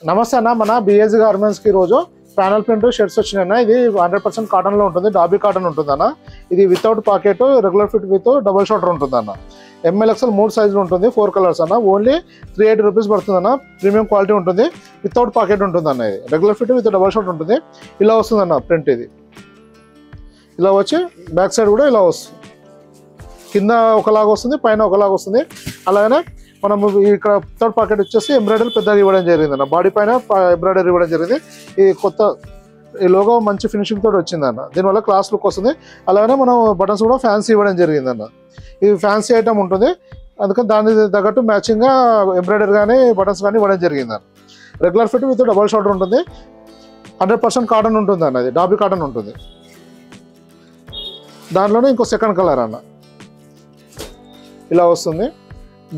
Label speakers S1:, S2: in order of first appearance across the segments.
S1: నమస్తే అన్న, మన బిఎస్ గార్మెంట్స్ కి రోజు ప్యానల్ ప్రింట్ షర్ట్స్ వచ్చినాయన్న. ఇది 100% కాటన్ లో ఉంటుంది, డాబీ కాటన్ ఉంటుంది అన్న. ఇది without pocket, regular fit with double shoulder ఉంటుంది అన్న. ML XL 3 సైజులు ఉంటుంది, 4 కలర్స్ అన్న. ఓన్లీ 380 రూపీస్ పడుతుంది అన్న. ప్రీమియం క్వాలిటీ ఉంటుంది, వితౌట్ పాకెట్ ఉంటుంది అన్న. ఇది regular fit with double shoulder ఉంటుంది. ఇలా వస్తుంది అన్న ప్రింట్. ఇది ఇలా వచ్చి బ్యాక్ సైడ్ కూడా ఇలా వస్తుంది. కింద ఒకలాగా వస్తుంది, పైన ఒకలాగా వస్తుంది. అలాగనే మనం ఇక్కడ థర్డ్ పాకెట్ వచ్చేసి ఎంబ్రాయిడరీ పెద్దగా ఇవ్వడం జరిగింది అన్న. బాడీ పైన ఎంబ్రాయిడరీ ఇవ్వడం జరిగింది. ఈ కొత్త ఈ లోగో మంచి ఫినిషింగ్ తోటి వచ్చింది అన్న. దీనివల్ల క్లాస్ లుక్ వస్తుంది. అలాగే మనం బటన్స్ కూడా ఫ్యాన్సీ ఇవ్వడం జరిగింది అన్న. ఇది ఫ్యాన్సీ ఐటమ్ ఉంటుంది, అందుకని దాని తగ్గట్టు మ్యాచింగ్గా ఎంబ్రాయిడరీ కానీ బటన్స్ కానీ ఇవ్వడం జరిగింది అన్న. Regular fit with double shoulder ఉంటుంది. 100% కాటన్ ఉంటుంది అన్న. అది డాబీ కాటన్ ఉంటుంది. దాంట్లోనే ఇంకో సెకండ్ కలర్ అన్న ఇలా వస్తుంది.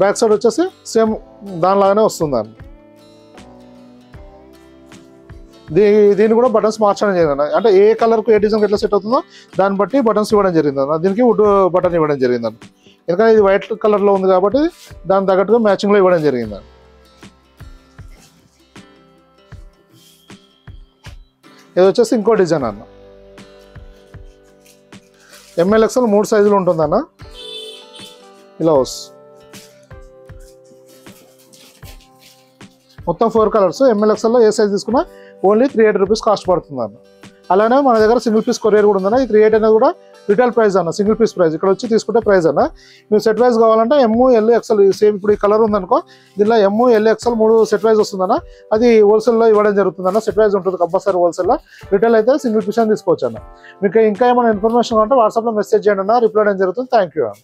S1: బ్యాక్ సైడ్ వచ్చేసి సేమ్ దానిలాగానే వస్తుంది అన్న. దీన్ని కూడా బటన్స్ మార్చడం జరిగింది. అంటే ఏ కలర్కు ఏ డిజైన్కి ఎట్లా సెట్ అవుతుందో దాన్ని బట్టి బటన్స్ ఇవ్వడం జరిగింది అన్న. దీనికి వుడ్ బటన్ ఇవ్వడం జరిగింది అన్న. ఎందుకంటే ఇది వైట్ కలర్లో ఉంది కాబట్టి దాని తగ్గట్టుగా మ్యాచింగ్లో ఇవ్వడం జరిగింది అన్న. ఇది వచ్చేసి ఇంకో డిజైన్ అన్న. ML XL 3 సైజులు ఉంటుందన్న. ఇలా వస్తుంది. మొత్తం 4 కలర్స్. ML XL ఏ సైజ్ తీసుకున్నా ఓన్లీ 380 రూపీస్ కాస్ట్ పడుతుంది అన్న. అలానే మన దగ్గర సింగిల్ పీస్ కొరియర్ కూడా ఉందన్న. ఈ 380 అనేది కూడా రిటైల్ ప్రైస్ అన్న, సింగిల్ పీస్ ప్రైస్. ఇక్కడ వచ్చి తీసుకుంటే ప్రైస్ అన్న. మీరు సెట్ వైజ్ కావాలంటే M, L, XL సేమ్ ఇప్పుడు ఈ కలర్ ఉందనుకో, దీనిలో M, L, XL 3 set wise వస్తుందన్న. అది హోల్సేల్లో ఇవ్వడం జరుగుతుందన్న. సెట్ వైజ్ ఉంటుంది కంపల్సరీ హోల్సేల్లో. రిటైల్ అయితే సింగిల్ పీస్ అని తీసుకోవచ్చు అన్న. మీకు ఇంకా ఏమైనా ఇన్ఫర్మేషన్ ఉంటే వాట్సాప్లో మెసేజ్ చేయండి అన్న, రిప్లై చేయడం జరుగుతుంది. థ్యాంక్ యూ అన్న.